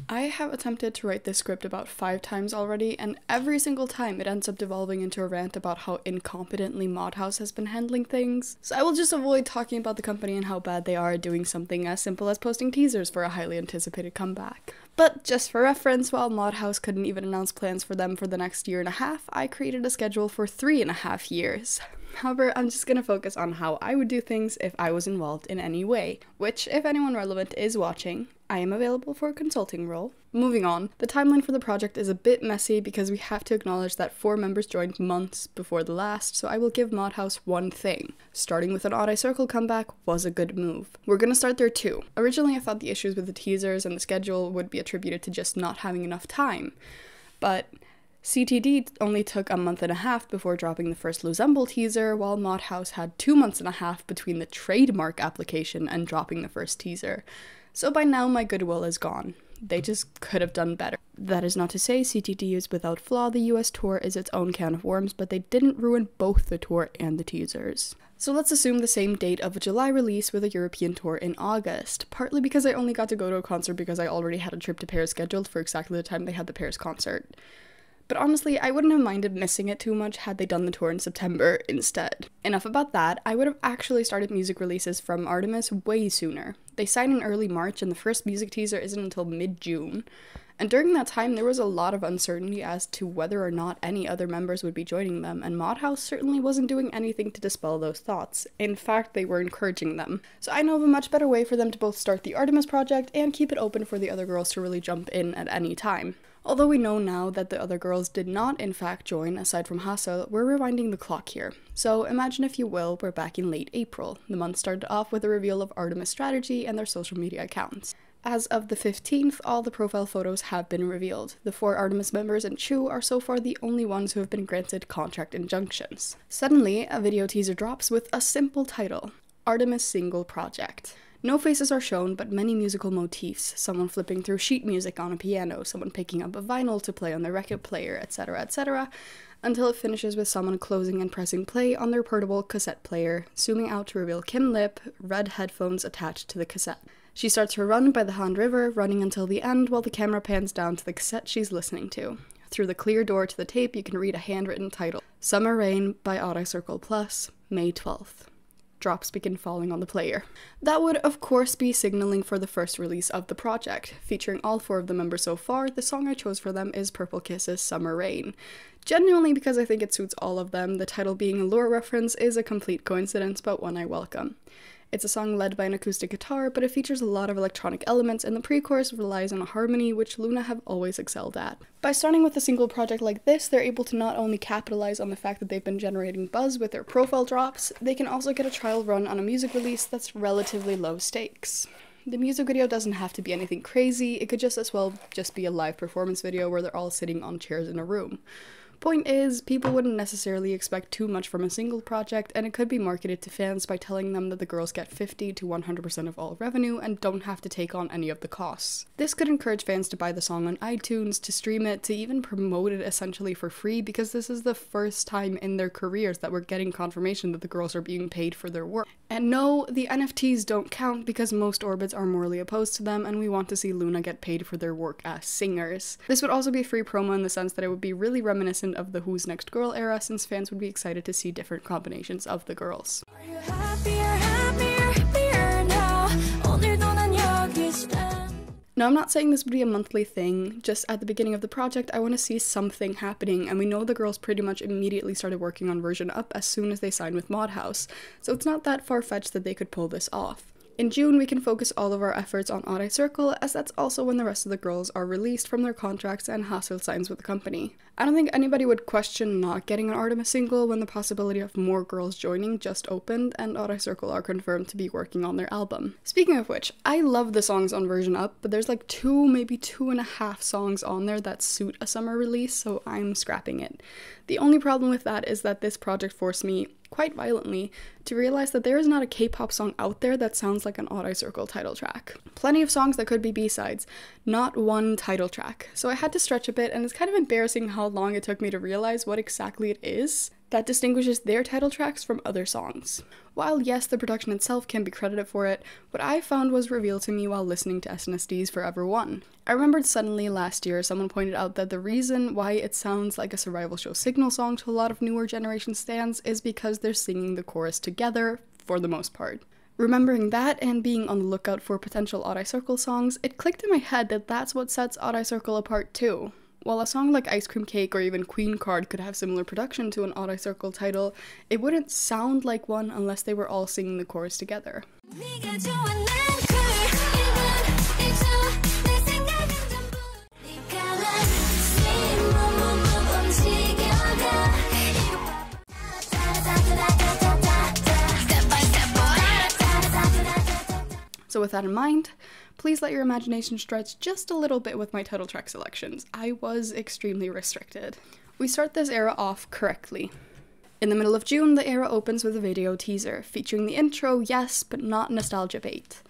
I have attempted to write this script about 5 times already, and every single time it ends up devolving into a rant about how incompetently Modhaus has been handling things. So I will just avoid talking about the company and how bad they are at doing something as simple as posting teasers for a highly anticipated comeback. But just for reference, while Modhaus couldn't even announce plans for them for the next year and a half, I created a schedule for 3.5 years. However, I'm just gonna focus on how I would do things if I was involved in any way, which, if anyone relevant is watching, I am available for a consulting role. Moving on, the timeline for the project is a bit messy because we have to acknowledge that 4 members joined months before the last, so I will give Modhaus one thing. Starting with an Odd Eye Circle comeback was a good move. We're gonna start there too. Originally I thought the issues with the teasers and the schedule would be attributed to just not having enough time, but CTD only took a month and a half before dropping the first Luzemble teaser, while Modhaus had 2 months and a half between the trademark application and dropping the first teaser. So by now my goodwill is gone. They just could have done better. That is not to say CTD is without flaw. The US tour is its own can of worms, but they didn't ruin both the tour and the teasers. So let's assume the same date of a July release with a European tour in August, partly because I only got to go to a concert because I already had a trip to Paris scheduled for exactly the time they had the Paris concert. But honestly, I wouldn't have minded missing it too much had they done the tour in September instead. Enough about that, I would have actually started music releases from ARTMS way sooner. They signed in early March and the first music teaser isn't until mid-June. And during that time, there was a lot of uncertainty as to whether or not any other members would be joining them, and Modhaus certainly wasn't doing anything to dispel those thoughts. In fact, they were encouraging them. So I know of a much better way for them to both start the ARTMS project and keep it open for the other girls to really jump in at any time. Although we know now that the other girls did not in fact join, aside from Haseul, we're rewinding the clock here. So imagine, if you will, we're back in late April. The month started off with a reveal of ARTMS strategy and their social media accounts. As of the 15th, all the profile photos have been revealed. The 4 ARTMS members and Chu are so far the only ones who have been granted contract injunctions. Suddenly, a video teaser drops with a simple title: ARTMS Single Project. No faces are shown, but many musical motifs, someone flipping through sheet music on a piano, someone picking up a vinyl to play on their record player, etc., until it finishes with someone closing and pressing play on their portable cassette player, zooming out to reveal Kim Lip, red headphones attached to the cassette. She starts her run by the Han River, running until the end while the camera pans down to the cassette she's listening to. Through the clear door to the tape, you can read a handwritten title: Summer Rain by Odd Eye Circle Plus, May 12th. Drops begin falling on the player. That would of course be signaling for the first release of the project. Featuring all 4 of the members so far, the song I chose for them is Purple Kisses' Summer Rain. Genuinely because I think it suits all of them. The title being a lore reference is a complete coincidence, but one I welcome. It's a song led by an acoustic guitar, but it features a lot of electronic elements, and the pre-chorus relies on a harmony which LOONA have always excelled at. By starting with a single project like this, they're able to not only capitalize on the fact that they've been generating buzz with their profile drops, they can also get a trial run on a music release that's relatively low stakes. The music video doesn't have to be anything crazy, it could just as well just be a live performance video where they're all sitting on chairs in a room. Point is, people wouldn't necessarily expect too much from a single project, and it could be marketed to fans by telling them that the girls get 50 to 100% of all revenue and don't have to take on any of the costs. This could encourage fans to buy the song on iTunes, to stream it, to even promote it essentially for free, because this is the first time in their careers that we're getting confirmation that the girls are being paid for their work. And no, the NFTs don't count because most orbits are morally opposed to them, and we want to see LOONA get paid for their work as singers. This would also be a free promo in the sense that it would be really reminiscent of the Who's Next Girl era, since fans would be excited to see different combinations of the girls. Now, I'm not saying this would be a monthly thing, just at the beginning of the project I want to see something happening, and we know the girls pretty much immediately started working on Version Up as soon as they signed with Modhaus, so it's not that far-fetched that they could pull this off. In June, we can focus all of our efforts on Odd Eye Circle, as that's also when the rest of the girls are released from their contracts and Haseul signs with the company. I don't think anybody would question not getting an ARTMS single when the possibility of more girls joining just opened, and Odd Eye Circle are confirmed to be working on their album. Speaking of which, I love the songs on Version Up, but there's like 2, maybe 2.5 songs on there that suit a summer release, so I'm scrapping it. The only problem with that is that this project forced me, quite violently, to realize that there is not a K-pop song out there that sounds like an Odd Eye Circle title track. Plenty of songs that could be B-sides, not one title track. So I had to stretch a bit, and it's kind of embarrassing how long it took me to realize what exactly it is. that distinguishes their title tracks from other songs. While yes, the production itself can be credited for it, what I found was revealed to me while listening to SNSD Forever One. I remembered suddenly last year someone pointed out that the reason why it sounds like a survival show signal song to a lot of newer generation stans is because they're singing the chorus together for the most part. Remembering that and being on the lookout for potential Odd Eye Circle songs, it clicked in my head that that's what sets Odd Eye Circle apart too. While a song like Ice Cream Cake or even Queen Card could have similar production to an Odd Eye Circle title, it wouldn't sound like one unless they were all singing the chorus together. So with that in mind, please let your imagination stretch just a little bit with my title track selections. I was extremely restricted. We start this era off correctly. In the middle of June, the era opens with a video teaser, featuring the intro, yes, but not nostalgia bait.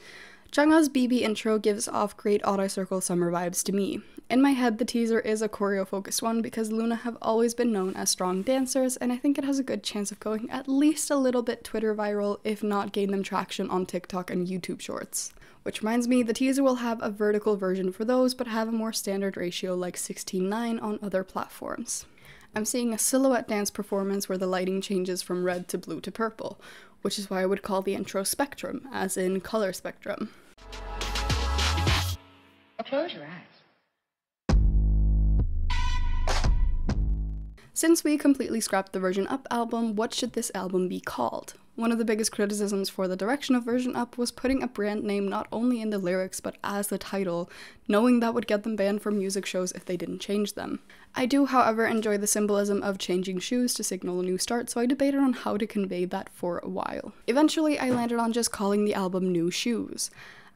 Jungha's BB intro gives off great Odd Eye Circle summer vibes to me. In my head, the teaser is a choreo-focused one because LOONA have always been known as strong dancers, and I think it has a good chance of going at least a little bit Twitter viral, if not gain them traction on TikTok and YouTube shorts. Which reminds me, the teaser will have a vertical version for those, but have a more standard ratio like 16:9 on other platforms. I'm seeing a silhouette dance performance where the lighting changes from red to blue to purple, which is why I would call the intro spectrum, as in color spectrum. Close your eyes. Since we completely scrapped the Version Up album, what should this album be called? One of the biggest criticisms for the direction of Version Up was putting a brand name not only in the lyrics but as the title, knowing that would get them banned from music shows if they didn't change them. I do, however, enjoy the symbolism of changing shoes to signal a new start, so I debated on how to convey that for a while. Eventually, I landed on just calling the album New Shoes.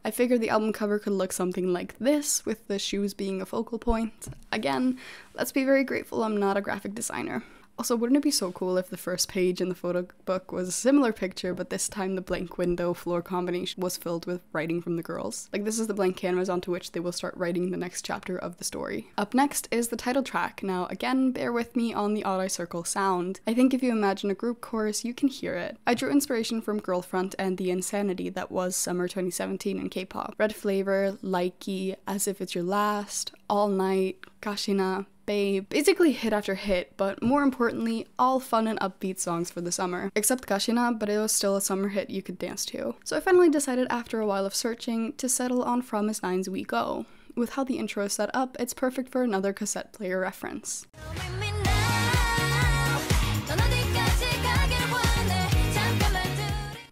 I figured the album cover could look something like this, with the shoes being a focal point. Again, let's be very grateful I'm not a graphic designer. Also, wouldn't it be so cool if the first page in the photo book was a similar picture, but this time the blank window floor combination was filled with writing from the girls? Like, this is the blank canvas onto which they will start writing the next chapter of the story. Up next is the title track. Now, again, bear with me on the Odd Eye Circle sound. I think if you imagine a group chorus, you can hear it. I drew inspiration from Girlfront and the insanity that was summer 2017 in K-pop. Red Flavor, Likey, As If It's Your Last, All Night, Kashina, Babe, basically hit after hit, but more importantly, all fun and upbeat songs for the summer. Except Kashina, but it was still a summer hit you could dance to. So I finally decided after a while of searching to settle on From Is Nine's We Go. With how the intro is set up, it's perfect for another cassette player reference.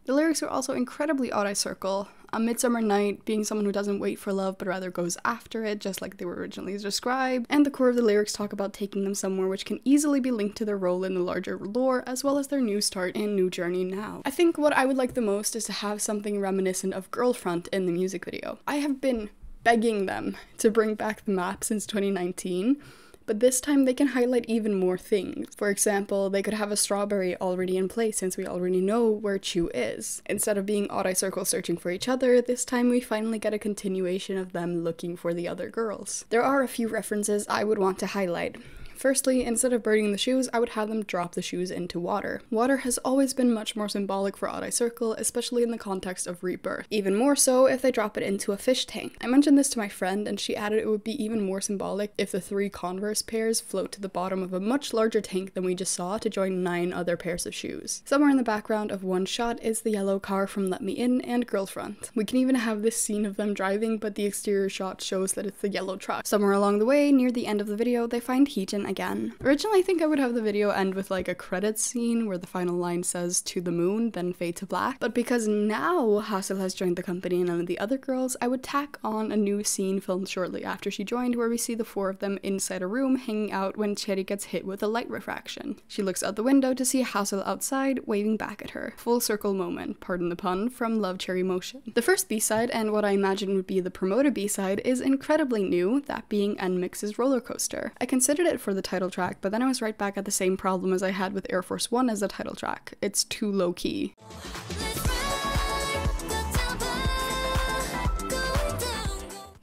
The lyrics are also incredibly Odd Eye Circle. A midsummer night, being someone who doesn't wait for love but rather goes after it, just like they were originally described, and the core of the lyrics talk about taking them somewhere which can easily be linked to their role in the larger lore, as well as their new start and new journey now. I think what I would like the most is to have something reminiscent of Girlfront in the music video. I have been begging them to bring back the map since 2019, but this time they can highlight even more things. For example, they could have a strawberry already in place since we already know where Chu is. Instead of being Odd Eye Circle searching for each other, this time we finally get a continuation of them looking for the other girls. There are a few references I would want to highlight. Firstly, instead of burning the shoes, I would have them drop the shoes into water. Water has always been much more symbolic for Odd Eye Circle, especially in the context of rebirth. Even more so if they drop it into a fish tank. I mentioned this to my friend and she added it would be even more symbolic if the 3 Converse pairs float to the bottom of a much larger tank than we just saw to join 9 other pairs of shoes. Somewhere in the background of one shot is the yellow car from Let Me In and Girlfront. We can even have this scene of them driving, but the exterior shot shows that it's the yellow truck. Somewhere along the way, near the end of the video, they find Heejin again. Originally, I think I would have the video end with like a credits scene where the final line says "to the moon," then fade to black. But because now Haseul has joined the company and none of the other girls, I would tack on a new scene filmed shortly after she joined where we see the 4 of them inside a room hanging out when Choerry gets hit with a light refraction. She looks out the window to see Haseul outside waving back at her. Full circle moment, pardon the pun, from Love Cherry Motion. The first B-side, and what I imagine would be the promoted B-side, is incredibly new, that being NMIX's Roller Coaster. I considered it for the title track, but then I was right back at the same problem as I had with Air Force One as the title track. It's too low-key.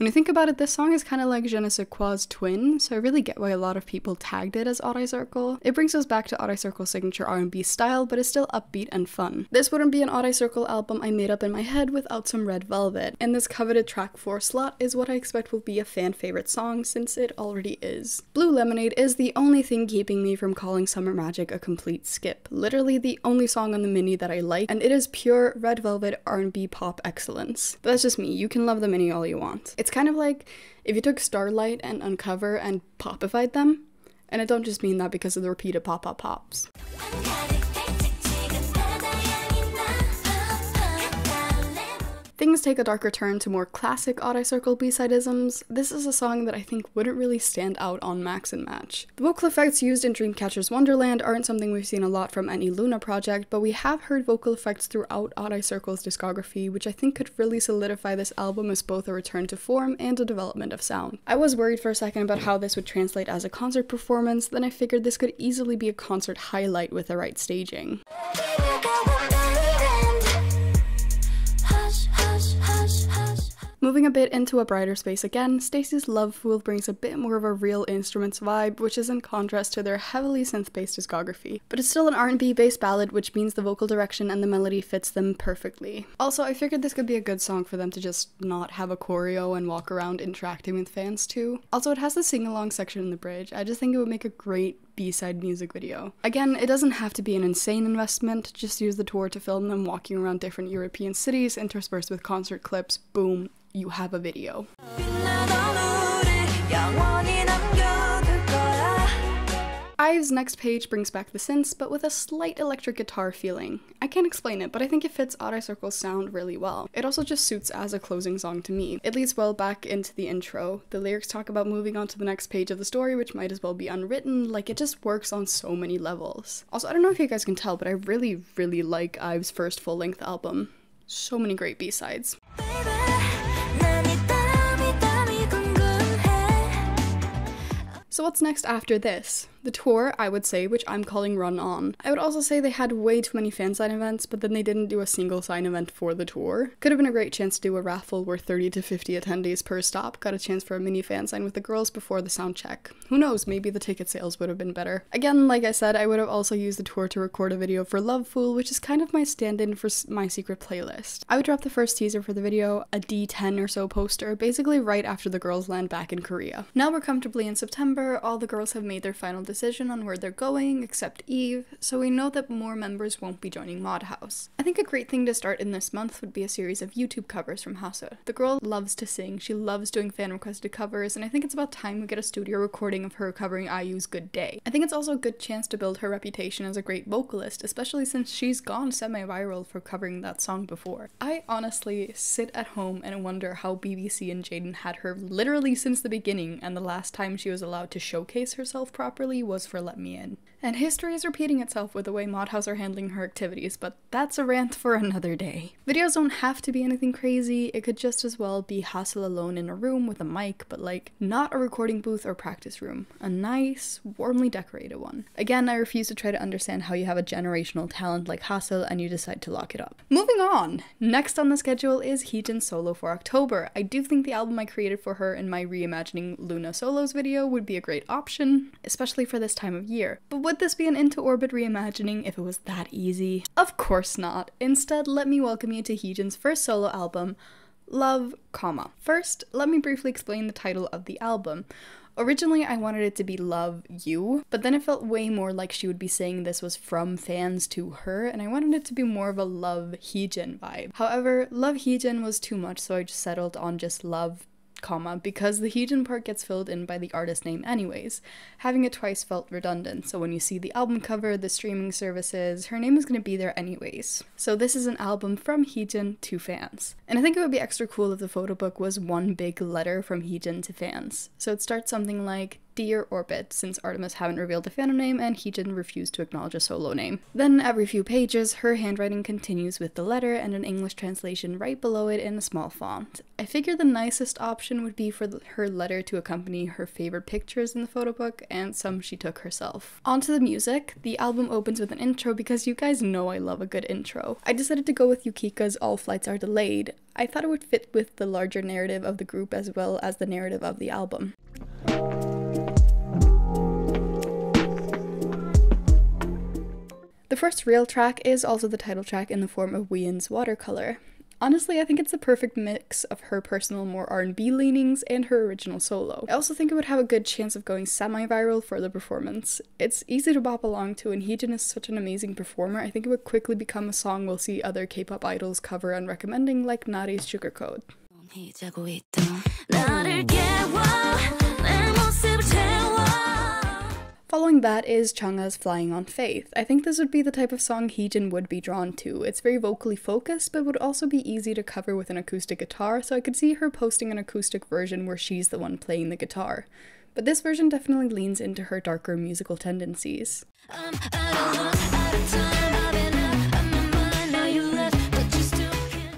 When you think about it, this song is kind of like Je ne sais quoi's twin, so I really get why a lot of people tagged it as Odd Eye Circle. It brings us back to Odd Eye Circle's signature R&B style, but is still upbeat and fun. This wouldn't be an Odd Eye Circle album I made up in my head without some Red Velvet, and this coveted track 4 slot is what I expect will be a fan favorite song since it already is. Blue Lemonade is the only thing keeping me from calling Summer Magic a complete skip. Literally the only song on the mini that I like, and it is pure Red Velvet R&B pop excellence. But that's just me, you can love the mini all you want. It's kind of like if you took Starlight and Uncover and popified them, and I don't just mean that because of the repeated pop-pop-pops. Things take a darker turn to more classic Odd Eye Circle B-side-isms. This is a song that I think wouldn't really stand out on Max and Match. The vocal effects used in Dreamcatcher's Wonderland aren't something we've seen a lot from any LOONA project, but we have heard vocal effects throughout Odd Eye Circle's discography, which I think could really solidify this album as both a return to form and a development of sound. I was worried for a second about how this would translate as a concert performance, then I figured this could easily be a concert highlight with the right staging. Moving a bit into a brighter space again, Stacey's Love Fool brings a bit more of a real instruments vibe, which is in contrast to their heavily synth-based discography. But it's still an R&B based ballad, which means the vocal direction and the melody fits them perfectly. Also, I figured this could be a good song for them to just not have a choreo and walk around interacting with fans too. Also, it has the sing-along section in the bridge. I just think it would make a great B-side music video. Again, it doesn't have to be an insane investment, just use the tour to film them walking around different European cities interspersed with concert clips, boom, you have a video. IVE's next page brings back the synths, but with a slight electric guitar feeling. I can't explain it, but I think it fits Odd Eye Circle's sound really well. It also just suits as a closing song to me. It leads well back into the intro. The lyrics talk about moving on to the next page of the story, which might as well be unwritten. Like, it just works on so many levels. Also, I don't know if you guys can tell, but I really, really like IVE's first full-length album. So many great B-sides. So what's next after this? The tour, I would say, which I'm calling Run On. I would also say they had way too many fan sign events, but then they didn't do a single sign event for the tour. Could have been a great chance to do a raffle where 30 to 50 attendees per stop got a chance for a mini fan sign with the girls before the sound check. Who knows, maybe the ticket sales would have been better. Again, like I said, I would have also used the tour to record a video for Love Fool, which is kind of my stand-in for my secret playlist. I would drop the first teaser for the video, a D10 or so poster, basically right after the girls land back in Korea. Now we're comfortably in September, all the girls have made their final decision on where they're going, except Eve, so we know that more members won't be joining Modhaus. I think a great thing to start in this month would be a series of YouTube covers from Haseul. The girl loves to sing, she loves doing fan-requested covers, and I think it's about time we get a studio recording of her covering IU's Good Day. I think it's also a good chance to build her reputation as a great vocalist, especially since she's gone semi-viral for covering that song before. I honestly sit at home and wonder how BBC and Jaden had her literally since the beginning, and the last time she was allowed to showcase herself properly was for Let Me In. And history is repeating itself with the way Modhaus are handling her activities, but that's a rant for another day. Videos don't have to be anything crazy, it could just as well be Haseul alone in a room with a mic, but like, not a recording booth or practice room. A nice, warmly decorated one. Again, I refuse to try to understand how you have a generational talent like Haseul and you decide to lock it up. Moving on! Next on the schedule is Heejin's solo for October. I do think the album I created for her in my reimagining LOONA solos video would be a great option, especially for this time of year. But would this be an Into Orbit reimagining if it was that easy? Of course not. Instead, let me welcome you to Heejin's first solo album, Love, First, let me briefly explain the title of the album. Originally, I wanted it to be Love You, but then it felt way more like she would be saying this was from fans to her, and I wanted it to be more of a Love Heejin vibe. However, Love Heejin was too much, so I just settled on just Love, because the Heejin part gets filled in by the artist name anyways. Having it twice felt redundant, so when you see the album cover, the streaming services, her name is going to be there anyways. So this is an album from Heejin to fans. And I think it would be extra cool if the photo book was one big letter from Heejin to fans. So it starts something like, Dear Orbit, since ARTMS haven't revealed a fandom name and Heejin refused to acknowledge a solo name. Then every few pages, her handwriting continues with the letter and an English translation right below it in a small font. I figure the nicest option would be for her letter to accompany her favorite pictures in the photo book and some she took herself. On to the music. The album opens with an intro because you guys know I love a good intro. I decided to go with Yukika's All Flights Are Delayed. I thought it would fit with the larger narrative of the group as well as the narrative of the album. The first real track is also the title track in the form of Wheein's Watercolor. Honestly, I think it's the perfect mix of her personal more R&B leanings and her original solo. I also think it would have a good chance of going semi-viral for the performance. It's easy to bop along to, and Heejin is such an amazing performer. I think it would quickly become a song we'll see other K-pop idols cover and recommending, like Nari's Sugar Code. Following that is Changa's Flying on Faith. I think this would be the type of song Heejin would be drawn to. It's very vocally focused, but would also be easy to cover with an acoustic guitar, so I could see her posting an acoustic version where she's the one playing the guitar. But this version definitely leans into her darker musical tendencies.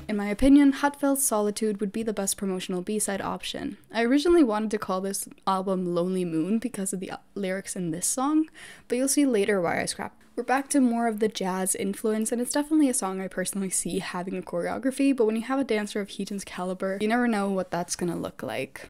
In my opinion, Hatveld's Solitude would be the best promotional B-side option. I originally wanted to call this album Lonely Moon because of the lyrics in this song, but you'll see later why I scrapped. We're back to more of the jazz influence, and it's definitely a song I personally see having a choreography, but when you have a dancer of Heejin's caliber, you never know what that's gonna look like.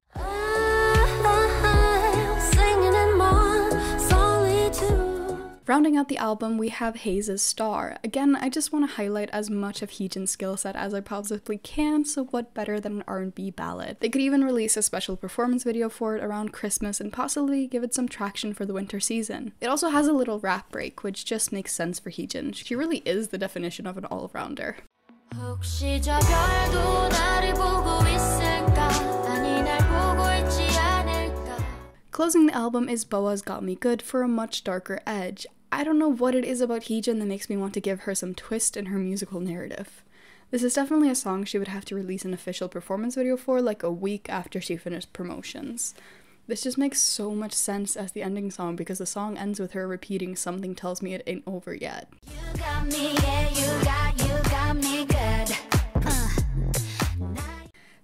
Rounding out the album, we have Hase's Star. Again, I just want to highlight as much of Heejin's skill set as I possibly can, so what better than an R&B ballad? They could even release a special performance video for it around Christmas and possibly give it some traction for the winter season. It also has a little rap break, which just makes sense for Heejin. She really is the definition of an all-rounder. Closing the album is Boa's Got Me Good for a much darker edge. I don't know what it is about Heejin that makes me want to give her some twist in her musical narrative. This is definitely a song she would have to release an official performance video for like a week after she finished promotions. This just makes so much sense as the ending song because the song ends with her repeating "Something tells me it ain't over yet." You got me, yeah, you got me good.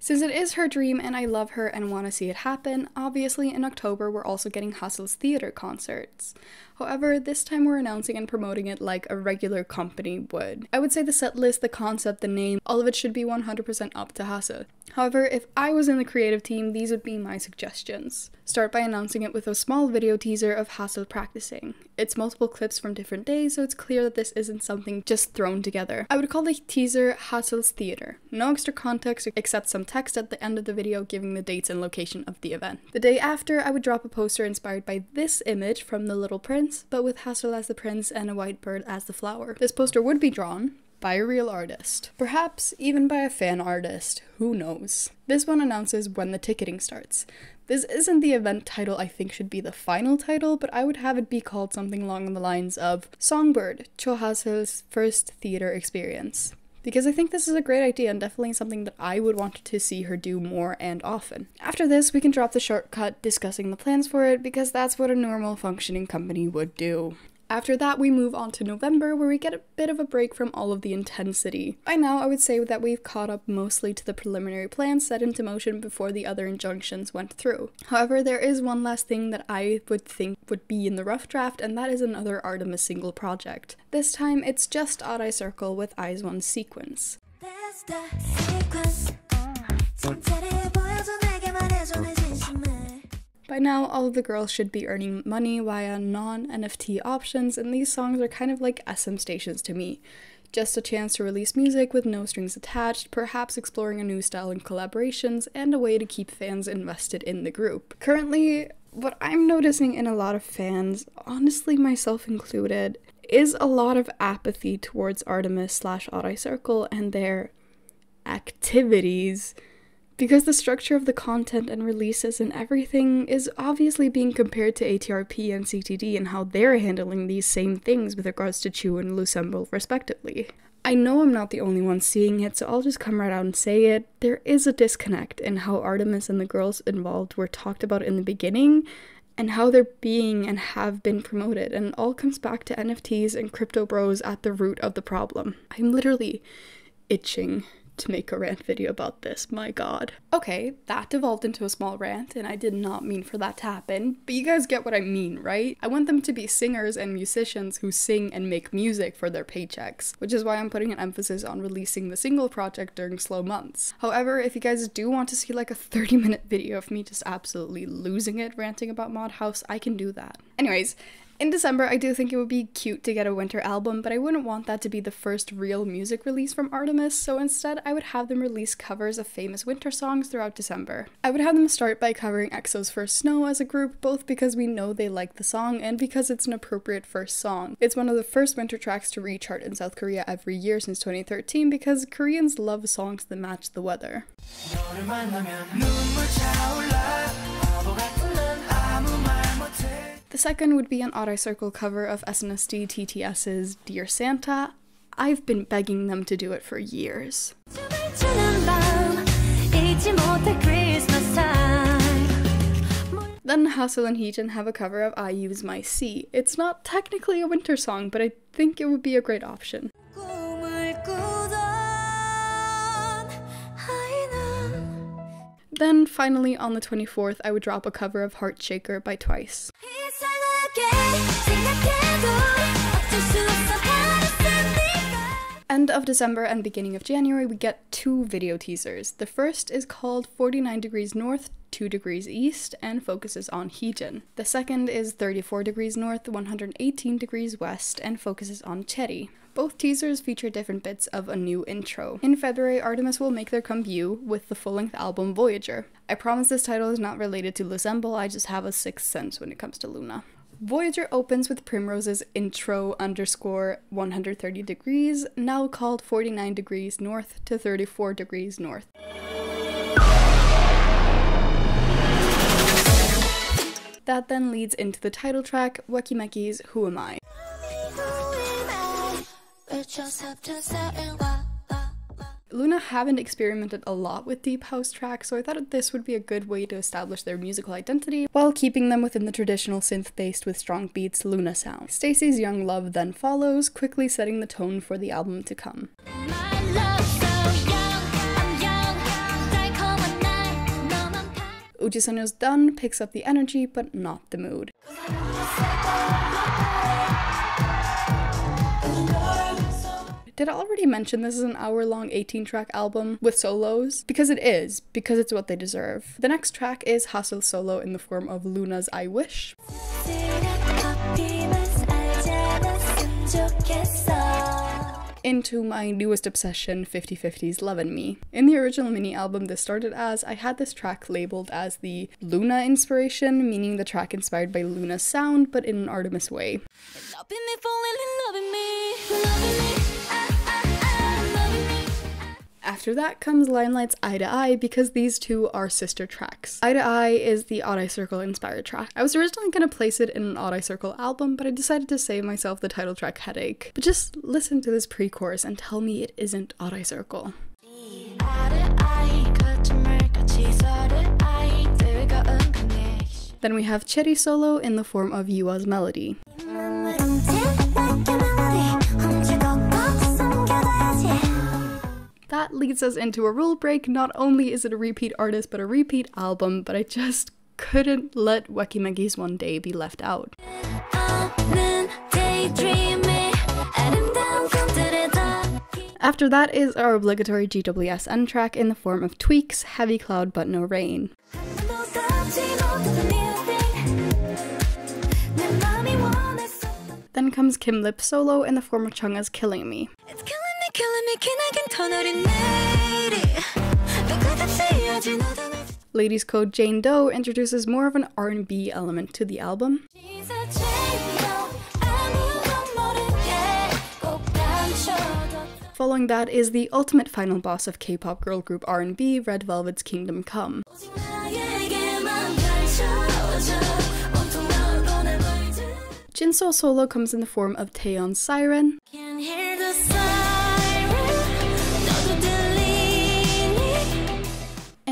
Since it is her dream and I love her and want to see it happen, obviously in October we're also getting Haseul's theater concerts. However, this time we're announcing and promoting it like a regular company would. I would say the set list, the concept, the name, all of it should be 100% up to Haseul. However, if I was in the creative team, these would be my suggestions. Start by announcing it with a small video teaser of Haseul practicing. It's multiple clips from different days, so it's clear that this isn't something just thrown together. I would call the teaser Haseul's Theater. No extra context except some text at the end of the video giving the dates and location of the event. The day after, I would drop a poster inspired by this image from The Little Prince, but with Haseul as the prince and a white bird as the flower. This poster would be drawn by a real artist. Perhaps even by a fan artist, who knows. This one announces when the ticketing starts. This isn't the event title I think should be the final title, but I would have it be called something along the lines of Songbird, Cho Haseul's first theater experience. Because I think this is a great idea and definitely something that I would want to see her do more and often. After this, we can drop the shortcut discussing the plans for it because that's what a normal functioning company would do. After that, we move on to November, where we get a bit of a break from all of the intensity. By now, I would say that we've caught up mostly to the preliminary plans set into motion before the other injunctions went through. However, there is one last thing that I would think would be in the rough draft, and that is another ARTMS single project. This time, it's just Odd Eye Circle with IZ*ONE's Sequence. By now, all of the girls should be earning money via non-NFT options, and these songs are kind of like SM stations to me. Just a chance to release music with no strings attached, perhaps exploring a new style in collaborations, and a way to keep fans invested in the group. Currently, what I'm noticing in a lot of fans, honestly myself included, is a lot of apathy towards ARTMS / Odd Eye Circle and their activities. Because the structure of the content and releases and everything is obviously being compared to ATRP and CTD and how they're handling these same things with regards to Chu and Lucemble respectively. I know I'm not the only one seeing it, so I'll just come right out and say it. There is a disconnect in how ARTMS and the girls involved were talked about in the beginning and how they're being and have been promoted, and it all comes back to NFTs and crypto bros at the root of the problem. I'm literally itching to make a rant video about this, my god. Okay, that devolved into a small rant, and I did not mean for that to happen, but you guys get what I mean, right? I want them to be singers and musicians who sing and make music for their paychecks, which is why I'm putting an emphasis on releasing the single project during slow months. However, if you guys do want to see like a 30-minute video of me just absolutely losing it ranting about Modhaus, I can do that. Anyways, in December, I do think it would be cute to get a winter album, but I wouldn't want that to be the first real music release from ARTMS, so instead I would have them release covers of famous winter songs throughout December. I would have them start by covering EXO's First Snow as a group, both because we know they like the song and because it's an appropriate first song. It's one of the first winter tracks to re-chart in South Korea every year since 2013 because Koreans love songs that match the weather. The second would be an Odd Eye Circle cover of SNSD TTS's Dear Santa. I've been begging them to do it for years. Then Haseul and Heejin have a cover of IU's My Sea. It's not technically a winter song, but I think it would be a great option. Then finally on the 24th, I would drop a cover of Heart Shaker by Twice. End of December and beginning of January, we get 2 video teasers. The first is called 49 Degrees North, 2 Degrees East, and focuses on Heejin. The second is 34 Degrees North, 118 Degrees West, and focuses on Choerry. Both teasers feature different bits of a new intro. In February, ARTMS will make their comeback with the full-length album Voyager. I promise this title is not related to Ensemble, I just have a sixth sense when it comes to LOONA. Voyager opens with Primrose's intro _130 degrees, now called 49 Degrees North to 34 Degrees North. That then leads into the title track, Wekimeki's Who Am I? LOONA haven't experimented a lot with deep house tracks, so I thought this would be a good way to establish their musical identity while keeping them within the traditional synth-based with strong beats LOONA sound. Stacey's Young Love then follows, quickly setting the tone for the album to come. Ujisanyo's Done picks up the energy but not the mood. Did I already mention this is an hour-long 18-track album with solos? Because it is, because it's what they deserve. The next track is Haseul's solo in the form of LOONA's I Wish. Into my newest obsession, 50/50's Love and Me. In the original mini-album this started as, I had this track labeled as the LOONA inspiration, meaning the track inspired by LOONA's sound, but in an ARTMS way. After that comes Limelight's i-dle because these two are sister tracks. i-dle is the Odd Eye Circle inspired track. I was originally going to place it in an Odd Eye Circle album, but I decided to save myself the title track headache. But just listen to this pre-chorus and tell me it isn't Odd Eye Circle. Then we have Choerry solo in the form of Yua's Melody. That leads us into a rule break. Not only is it a repeat artist, but a repeat album, but I just couldn't let Wekimeki's One Day be left out. After that is our obligatory GWSN track in the form of Tweak's Heavy Cloud But No Rain. Then comes Kim Lip's solo in the form of Chungha's Killing Me. Ladies Code Jane Doe introduces more of an R&B element to the album. Following that is the ultimate final boss of K-pop girl group R&B, Red Velvet's Kingdom Come. Jinsoul solo comes in the form of Taeyeon's Siren.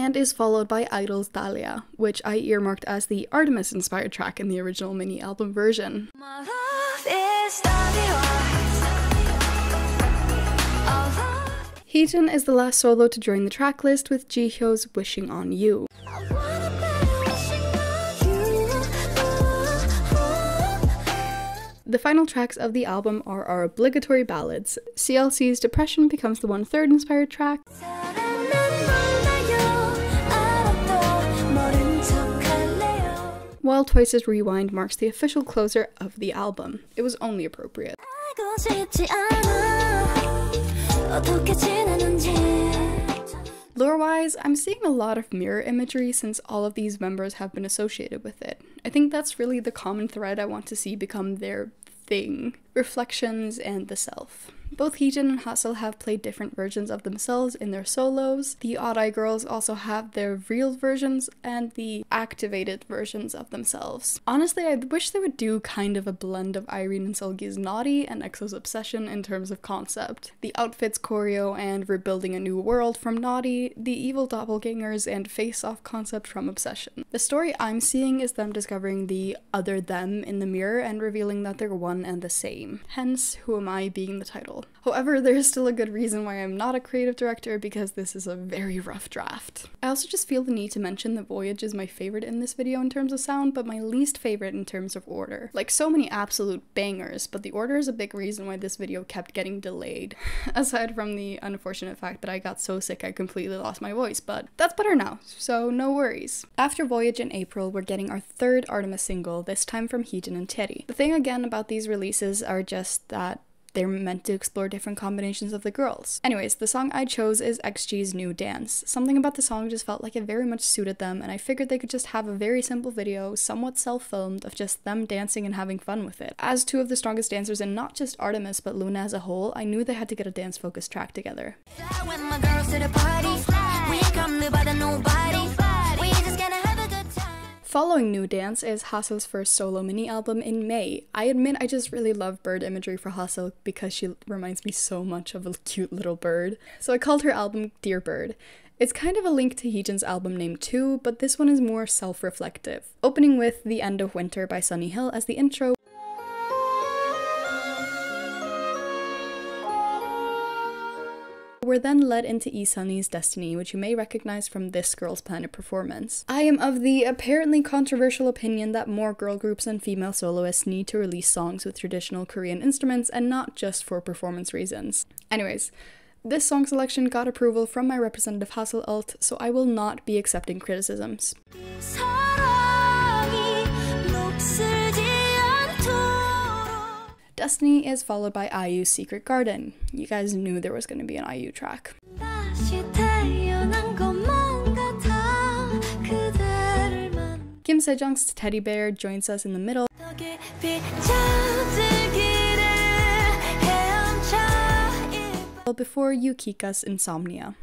and is followed by i-dle's Dahlia, which I earmarked as the ARTMS inspired track in the original mini album version. My love is starry eyes. Heejin is the last solo to join the track list with Jihyo's Wishing on You. The final tracks of the album are our obligatory ballads. CLC's Depression becomes the 1/3 inspired track, while Twice's Rewind marks the official closer of the album. It was only appropriate. Lore-wise, I'm seeing a lot of mirror imagery since all of these members have been associated with it. I think that's really the common thread I want to see become their thing. Reflections and the self. Both Heejin and Haseul have played different versions of themselves in their solos. The Odd-Eye girls also have their real versions and the activated versions of themselves. Honestly, I wish they would do kind of a blend of Irene and Seulgi's Naughty and EXO's Obsession in terms of concept. The outfits, choreo, and rebuilding a new world from Naughty, the evil doppelgangers, and face-off concept from Obsession. The story I'm seeing is them discovering the other them in the mirror and revealing that they're one and the same. Hence, Who Am I being the title. However, there is still a good reason why I'm not a creative director, because this is a very rough draft. I also just feel the need to mention that Voyage is my favorite in this video in terms of sound, but my least favorite in terms of order. Like, so many absolute bangers, but the order is a big reason why this video kept getting delayed. Aside from the unfortunate fact that I got so sick I completely lost my voice, but that's better now, so no worries. After Voyage in April, we're getting our third ARTMS single, this time from Heejin and Choerry. The thing again about these releases are just that they're meant to explore different combinations of the girls. Anyways, the song I chose is XG's New Dance. Something about the song just felt like it very much suited them, and I figured they could just have a very simple video, somewhat self-filmed, of just them dancing and having fun with it. As two of the strongest dancers in not just ARTMS but LOONA as a whole, I knew they had to get a dance-focused track together. Following New Dance is Haseul's first solo mini-album in May. I admit I just really love bird imagery for Haseul because she reminds me so much of a cute little bird. So I called her album Dear Bird. It's kind of a link to Heejin's album name too, but this one is more self-reflective. Opening with The End of Winter by Sunny Hill as the intro, we're then led into Sunny's Destiny, which you may recognize from this Girls Planet performance. I am of the apparently controversial opinion that more girl groups and female soloists need to release songs with traditional Korean instruments and not just for performance reasons. Anyways, this song selection got approval from my representative Haseul Alt, so I will not be accepting criticisms. Destiny is followed by IU's Secret Garden. You guys knew there was going to be an IU track. Kim Sejong's Teddy Bear joins us in the middle, before Yukika's Insomnia.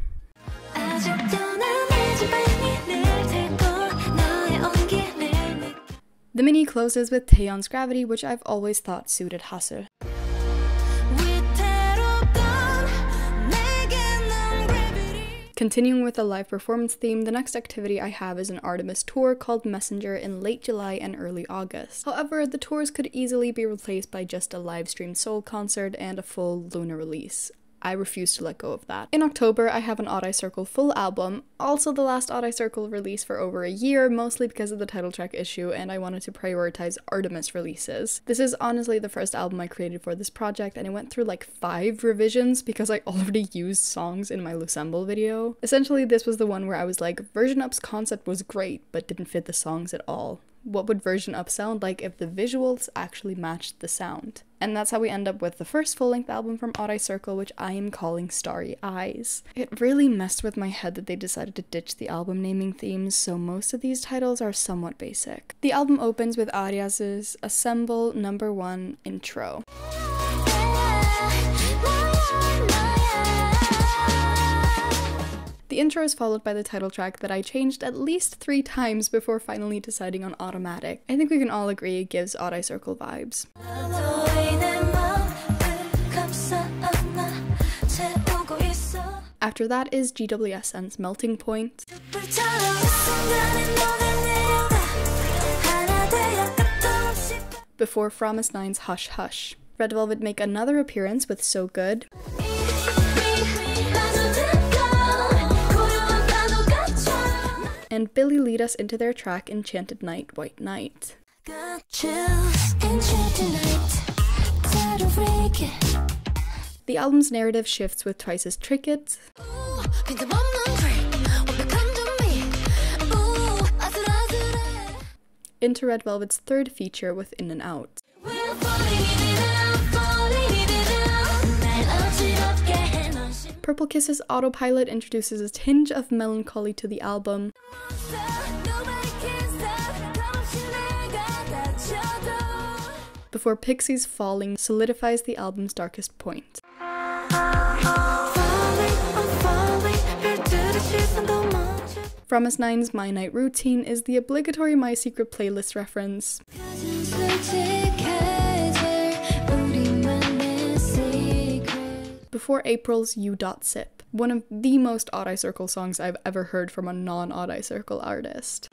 The mini closes with Taeyeon's Gravity, which I've always thought suited Haseul. Continuing with the live performance theme, the next activity I have is an ARTMS tour called Messenger in late July and early August. However, the tours could easily be replaced by just a live streamed Seoul concert and a full LOONA release. I refuse to let go of that. In October, I have an Odd-Eye Circle full album, also the last Odd-Eye Circle release for over a year, mostly because of the title track issue, and I wanted to prioritize ARTMS releases. This is honestly the first album I created for this project, and it went through like 5 revisions because I already used songs in my Lusemble video. Essentially, this was the one where I was like, Version Up's concept was great, but didn't fit the songs at all. What would Version Up sound like if the visuals actually matched the sound? And that's how we end up with the first full-length album from Odd-Eye Circle, which I am calling Starry Eyes. It really messed with my head that they decided to ditch the album naming themes, so most of these titles are somewhat basic. The album opens with Arias's Assemble #1 intro. The intro is followed by the title track that I changed at least 3 times before finally deciding on Automatic. I think we can all agree it gives Odd-Eye Circle vibes. After After that is GWSN's Melting Point. Before Fromis9's Hush Hush. Red Velvet make another appearance with So Good. And Billy lead us into their track Enchanted Night, White Night. The album's narrative shifts with Twice's Trick It. Into Red Velvet's third feature with In and Out. Purple Kiss's Autopilot introduces a tinge of melancholy to the album. Before Pixie's Falling solidifies the album's darkest point. Fromis9's My Night Routine is the obligatory My Secret playlist reference. Before April's U.Sip, one of the most Odd Eye Circle songs I've ever heard from a non-Odd Eye Circle artist.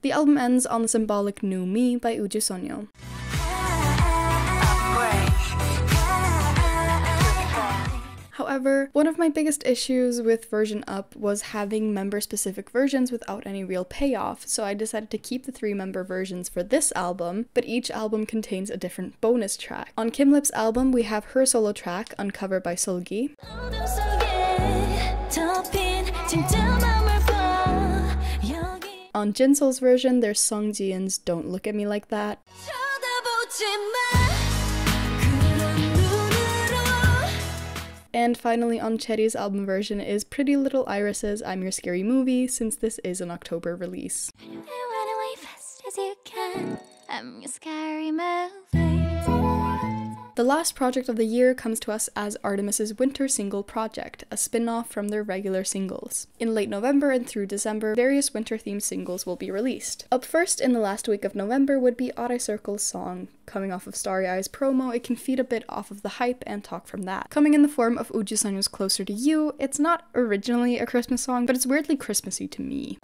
The album ends on the symbolic New Me by Uju Sonyo. However, one of my biggest issues with version up was having member-specific versions without any real payoff, so I decided to keep the 3-member versions for this album, but each album contains a different bonus track. On Kim Lip's album, we have her solo track, Uncover by Seulgi. On Jinsoul's version, there's Song Ji-in's Don't Look at Me Like That. And finally on Choerry's album version is Pretty Little Iris's I'm Your Scary Movie, since this is an October release. The last project of the year comes to us as ARTMS's Winter Single Project, a spin-off from their regular singles. In late November and through December, various winter-themed singles will be released. Up first in the last week of November would be Odd Eye Circle's song. Coming off of Starry Eyes promo, it can feed a bit off of the hype and talk from that. Coming in the form of Uju Sonyo's Closer to You, it's not originally a Christmas song, but it's weirdly Christmassy to me.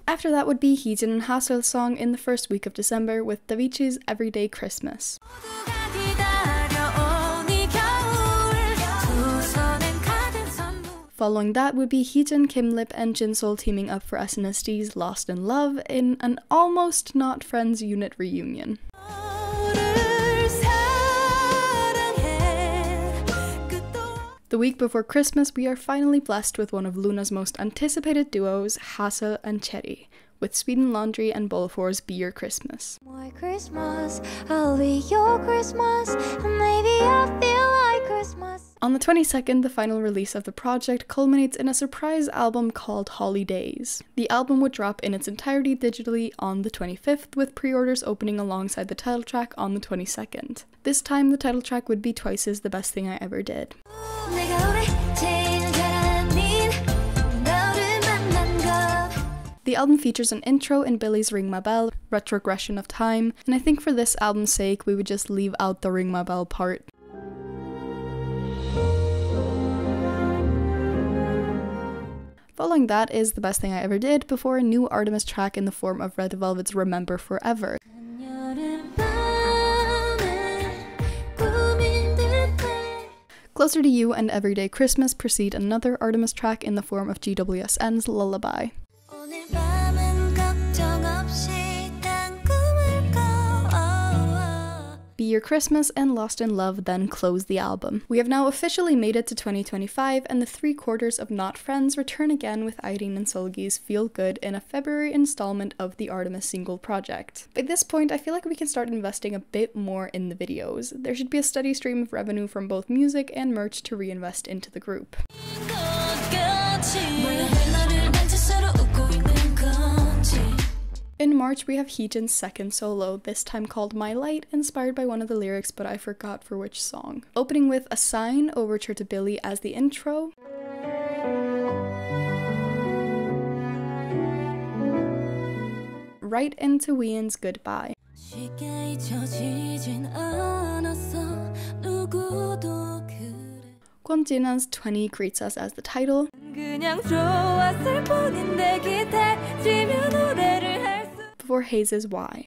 After that would be Heejin and Haseul's song in the first week of December with Davichi's Everyday Christmas. Following that would be Heejin, Kim Lip, and Jinsoul teaming up for SNSD Lost in Love in an almost not friends unit reunion. The week before Christmas, we are finally blessed with one of LOONA's most anticipated duos, Haseul and Choerry, with Sweden Laundry and Bolafor's Be Your Christmas. My Christmas, I'll be your Christmas, and maybe I feel like Christmas. On the 22nd, the final release of the project culminates in a surprise album called Holly-daze. The album would drop in its entirety digitally on the 25th, with pre-orders opening alongside the title track on the 22nd. This time, the title track would be Twice's The Best Thing I Ever Did. The album features an intro in Billy's Ring My Bell, Retrogression of Time, and I think for this album's sake, we would just leave out the Ring My Bell part. Following that is The Best Thing I Ever Did, before a new ARTMS track in the form of Red Velvet's Remember Forever. Closer to You and Everyday Christmas precede another ARTMS track in the form of GWSN's Lullaby. Be Your Christmas and Lost in Love then close the album. We have now officially made it to 2025, and the 3/4 of Not Friends return again with Irene and Seulgi's Feel Good in a February installment of the ARTMS single project. By this point, I feel like we can start investing a bit more in the videos. There should be a steady stream of revenue from both music and merch to reinvest into the group. In March, we have Heejin's second solo, this time called My Light, inspired by one of the lyrics, but I forgot for which song. Opening with A Sign, Overture to Billy as the intro. right into Wheein's Goodbye. Kwonjina's 20 greets us as the title. Before Haze's Why.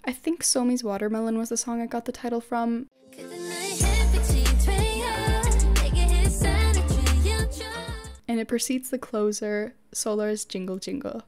I think Somi's Watermelon was the song I got the title from. And it precedes the closer, Solar's Jingle Jingle.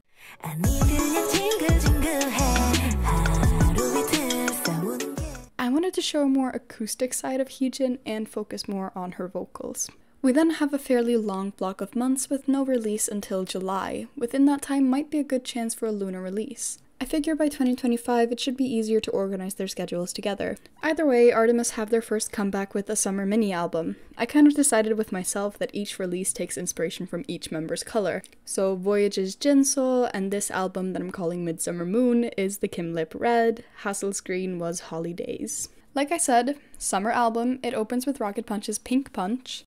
I wanted to show a more acoustic side of Heejin and focus more on her vocals. We then have a fairly long block of months with no release until July. Within that time might be a good chance for a LOONA release. I figure by 2025 it should be easier to organize their schedules together. Either way, ARTMS have their first comeback with a summer mini-album. I kind of decided with myself that each release takes inspiration from each member's color. So Voyage is Jinsoul, and this album that I'm calling Midsummer Moon is the Kim Lip Red, Haseul's Green was Holly-daze. Like I said, summer album, it opens with Rocket Punch's Pink Punch.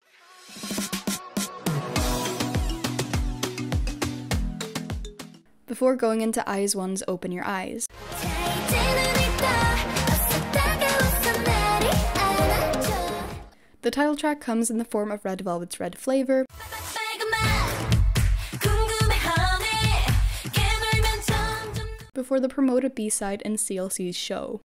Before going into IZ*ONE's Open Your Eyes. The title track comes in the form of Red Velvet's Red Flavor, before the promoted B-side in CLC's Show.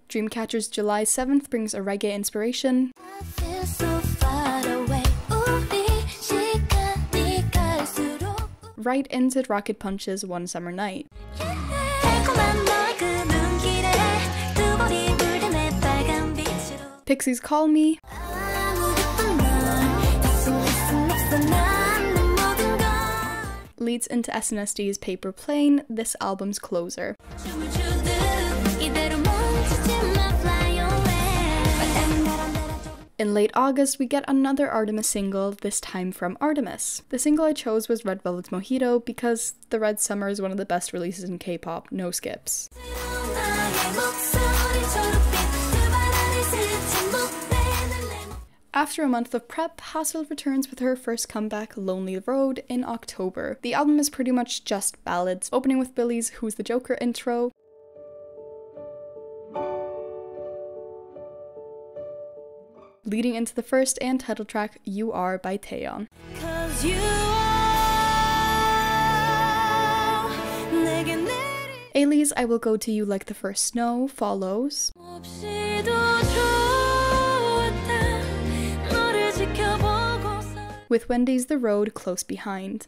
Dreamcatcher's July 7th brings a reggae inspiration, right into Rocket Punch's One Summer Night. Pixie's Call Me, leads into SNSD Paper Plane, this album's closer. In late August, we get another ARTMS single, this time from ARTMS. The single I chose was Red Velvet's Mojito because the Red Summer is one of the best releases in K-pop, no skips. After a month of prep, Haseul returns with her first comeback, Lonely Road, in October. The album is pretty much just ballads, opening with Billy's Who's the Joker intro, leading into the first and title track, You Are by Taeyeon. A.Lee's I Will Go To You Like the First Snow follows, with Wendy's The Road close behind.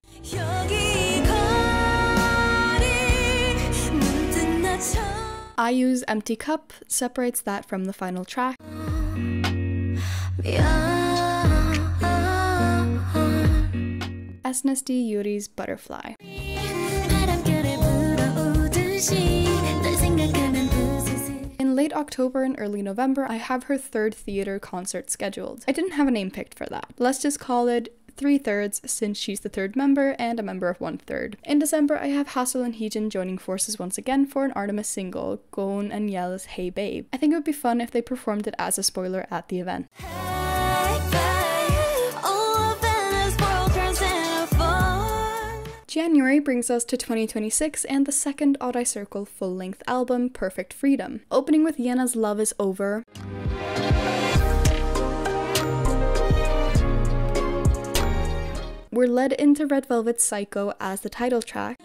IU's Empty Cup separates that from the final track. SNSD Yuri's Butterfly. In late October and early November, I have her third theater concert scheduled. I didn't have a name picked for that. Let's just call it 3/3 since she's the third member and a member of 1/3. In December, I have Haseul and Heejin joining forces once again for an ARTMS single, Goon and Yell's Hey Babe. I think it would be fun if they performed it as a spoiler at the event. January brings us to 2026 and the second Odd Eye Circle full-length album, Perfect Freedom. Opening with Yena's Love Is Over, we're led into Red Velvet's Psycho as the title track,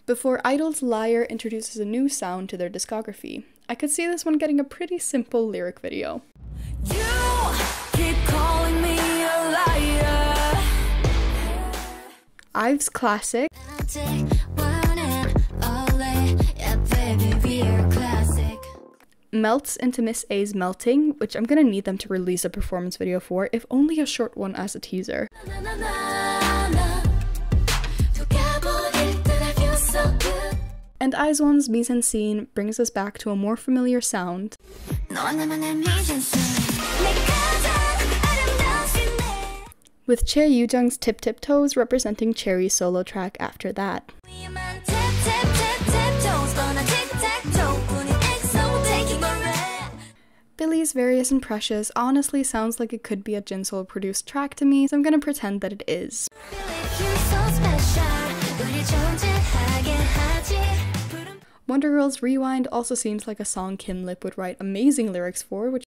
before i-dle's Liar introduces a new sound to their discography. I could see this one getting a pretty simple lyric video. IVE's classic, melts into Miss A's Melting, which I'm gonna need them to release a performance video for, if only a short one as a teaser. And IZ*ONE's Mise en Scene brings us back to a more familiar sound, with Chae Tip Tip Toes representing Choerry's solo track after that. Billie's Various and Precious honestly sounds like it could be a Jinsoul produced track to me, so I'm gonna pretend that it is. Wonder Girl's Rewind also seems like a song Kim Lip would write amazing lyrics for, which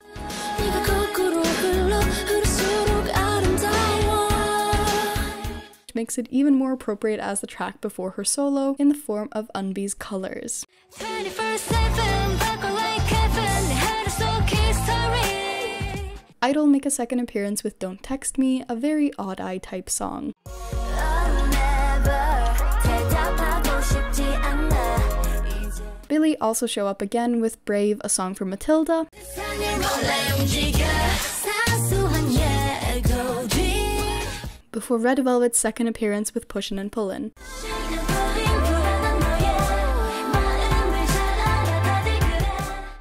makes it even more appropriate as the track before her solo in the form of Unbi's Colors. i-dle make a second appearance with Don't Text Me, a very Odd Eye type song. Billie also show up again with Brave, a song from Matilda. Before Red Velvet's second appearance with Pushin' and Pullin'.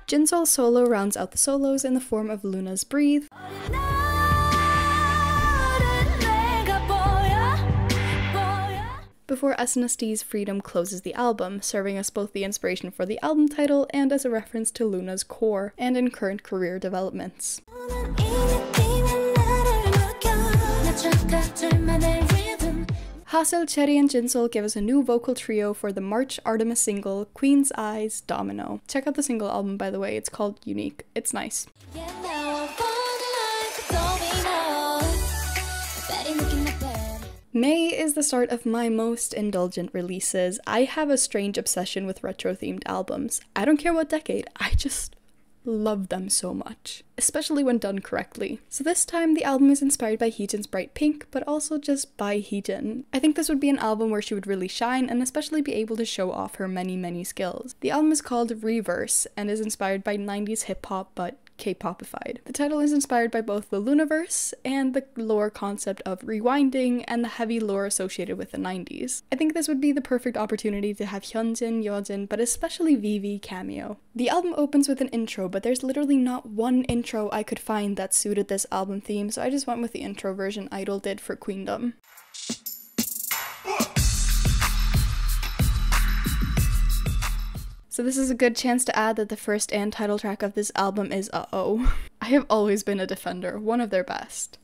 Jinsoul's solo rounds out the solos in the form of LOONA's Breathe. Before SNSD Freedom closes the album, serving us both the inspiration for the album title and as a reference to LOONA's core and in current career developments. Haseul, Choerry, and Jinsoul give us a new vocal trio for the March ARTMS single, Queen's Eyes, Domino. Check out the single album, by the way, it's called Unique. It's nice. May is the start of my most indulgent releases. I have a strange obsession with retro-themed albums. I don't care what decade, I just love them so much, especially when done correctly. So this time the album is inspired by Heejin's Bright Pink, but also just by Heejin. I think this would be an album where she would really shine and especially be able to show off her many skills. The album is called Reverse and is inspired by 90s hip-hop but K-popified. The title is inspired by both the LOONAverse and the lore concept of rewinding and the heavy lore associated with the 90s. I think this would be the perfect opportunity to have Hyunjin, Yeojin, but especially Vivi cameo. The album opens with an intro, but there's literally not one intro I could find that suited this album theme, so I just went with the intro version i-dle did for Queendom. So this is a good chance to add that the first and title track of this album is Uh-Oh. I have always been a defender, one of their best.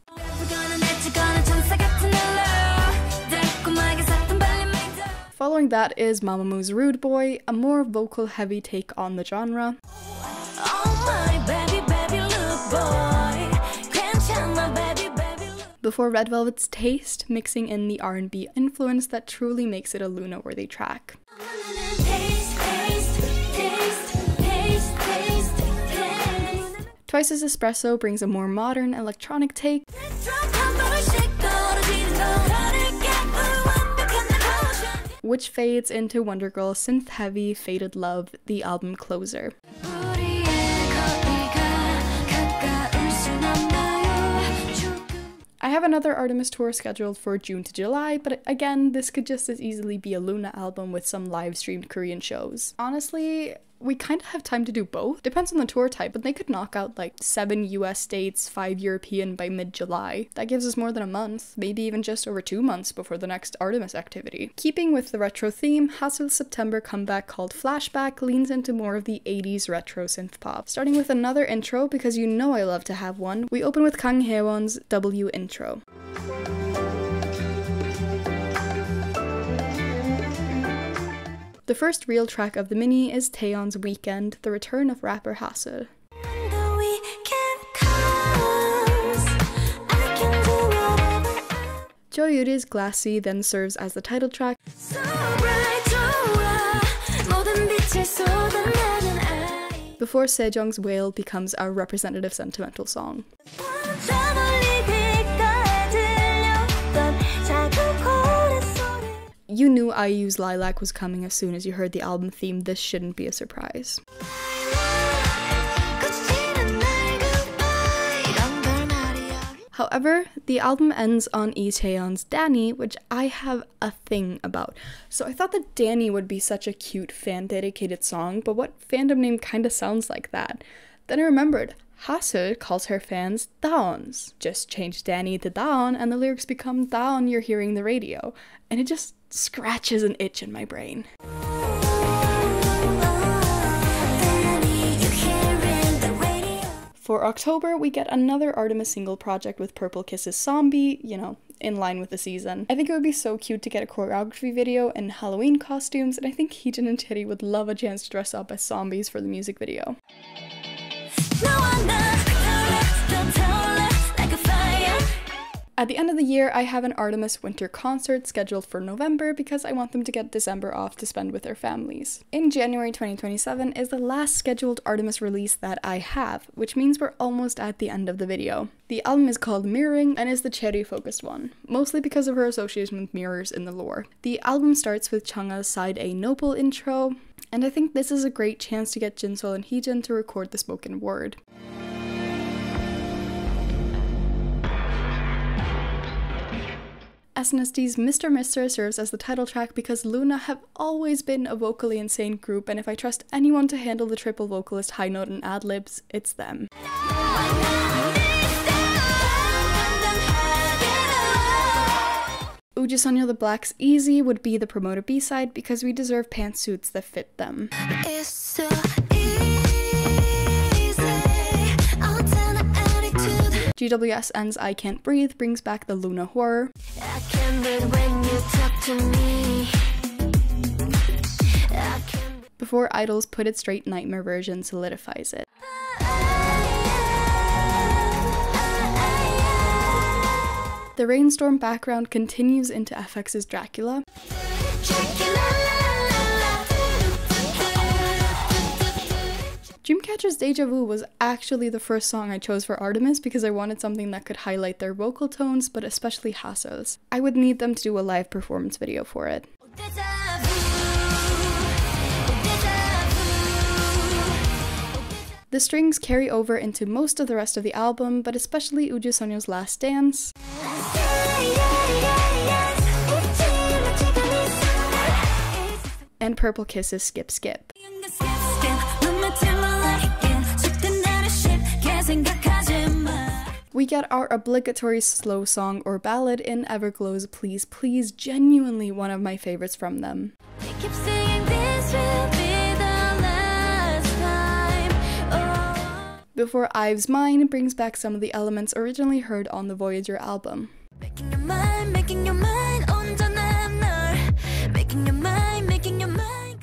Following that is Mamamoo's Rude Boy, a more vocal heavy take on the genre. Before Red Velvet's Taste, mixing in the R&B influence that truly makes it a LOONA-worthy track. Twice's Espresso brings a more modern electronic take, which fades into Wonder Girl's synth-heavy Faded Love, the album closer. I have another ARTMS tour scheduled for June to July, but again, this could just as easily be a LOONA album with some live-streamed Korean shows. Honestly, we kind of have time to do both. Depends on the tour type, but they could knock out like 7 US dates, 5 European by mid-July. That gives us more than a month, maybe even just over 2 months before the next ARTMS activity. Keeping with the retro theme, Haseul's September comeback called Flashback leans into more of the 80s retro synthpop. Starting with another intro, because you know I love to have one, we open with Kang Haewon's W intro. The first real track of the mini is Taeyeon's Weekend, the return of rapper Haseul. Choerry's Glassy then serves as the title track, before Sejong's Whale becomes our representative sentimental song. You knew IU's Lilac was coming as soon as you heard the album theme. This shouldn't be a surprise. However, the album ends on Lee Taeyeon's Danny, which I have a thing about. So I thought that Danny would be such a cute fan-dedicated song, but what fandom name kinda sounds like that? Then I remembered, Haseul calls her fans Daons. Just change Danny to Daon and the lyrics become Daon you're hearing the radio. And it just scratches an itch in my brain. For October, we get another ARTMS single project with Purple Kiss's Zombie, you know, in line with the season. I think it would be so cute to get a choreography video in Halloween costumes, and I think Heejin and Choerry would love a chance to dress up as zombies for the music video. At the end of the year, I have an ARTMS winter concert scheduled for November because I want them to get December off to spend with their families. In January 2027 is the last scheduled ARTMS release that I have, which means we're almost at the end of the video. The album is called Mirroring and is the Choerry focused one, mostly because of her association with mirrors in the lore. The album starts with Chungha's Side A Noble intro, and I think this is a great chance to get Jinsoul and Heejin to record the spoken word. SNSD Mr. Mister serves as the title track because LOONA have always been a vocally insane group, and if I trust anyone to handle the triple vocalist high note and ad-libs, it's them. Ujusonyo the Black's Easy would be the promoted B-side because we deserve pantsuits that fit them. GWSN's I Can't Breathe brings back the LOONA horror. Before i-dle's Put It Straight Nightmare version solidifies it. The rainstorm background continues into FX's Dracula. Dreamcatcher's Deja Vu was actually the first song I chose for ARTMS because I wanted something that could highlight their vocal tones, but especially Haseul's. I would need them to do a live performance video for it. The strings carry over into most of the rest of the album, but especially Ujusonyo's Last Dance. And Purple Kiss's Skip Skip. We get our obligatory slow song or ballad in Everglow's Please Please, genuinely one of my favorites from them. Before Ives Mine brings back some of the elements originally heard on the Voyage album.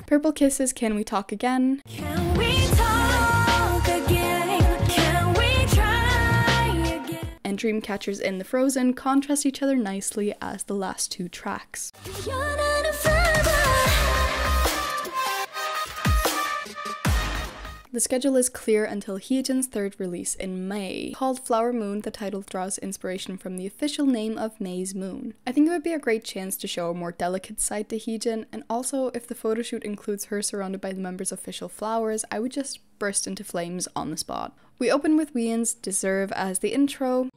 Purple Kisses Can We Talk Again? Can we talk again? Can we try again? And Dreamcatcher's In the Frozen contrast each other nicely as the last two tracks. The schedule is clear until Heejin's third release in May. Called Flower Moon, the title draws inspiration from the official name of May's moon. I think it would be a great chance to show a more delicate side to Heejin, and also if the photoshoot includes her surrounded by the members' official flowers, I would just burst into flames on the spot. We open with Wheein's Deserve as the intro.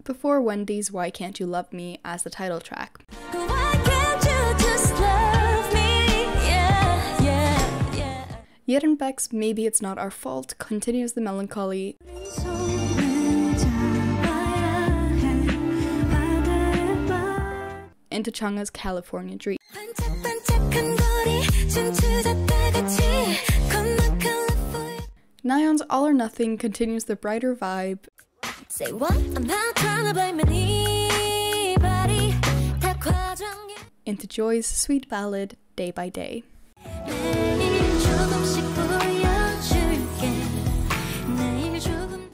Before Wendy's Why Can't You Love Me as the title track. Yerenbeck's Maybe It's Not Our Fault continues the melancholy. Into Chungha's California Dream. Nayeon's All or Nothing continues the brighter vibe. Say what? I'm not trying to blame anybody. Into Joy's sweet ballad, Day by Day.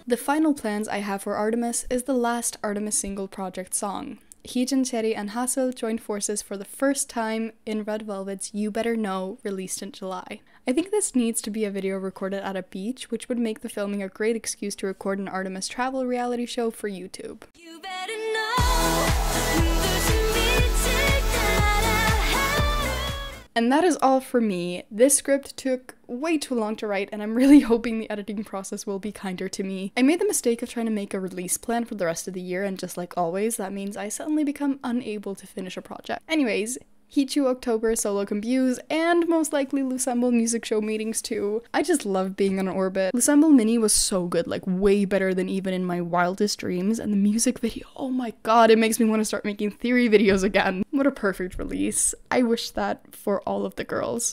The final plans I have for ARTMS is the last ARTMS single project song. Heejin, Choerry, and Haseul joined forces for the first time in Red Velvet's You Better Know, released in July. I think this needs to be a video recorded at a beach, which would make the filming a great excuse to record an ARTMS travel reality show for YouTube. You better know. And that is all for me. This script took way too long to write, and I'm really hoping the editing process will be kinder to me. I made the mistake of trying to make a release plan for the rest of the year, and just like always, that means I suddenly become unable to finish a project. Anyways, Heechoo October solo combues, and most likely Loossemble music show meetings too. I just love being on orbit. Loossemble Mini was so good, like way better than even in my wildest dreams, and the music video, oh my god, it makes me want to start making theory videos again. What a perfect release. I wish that for all of the girls.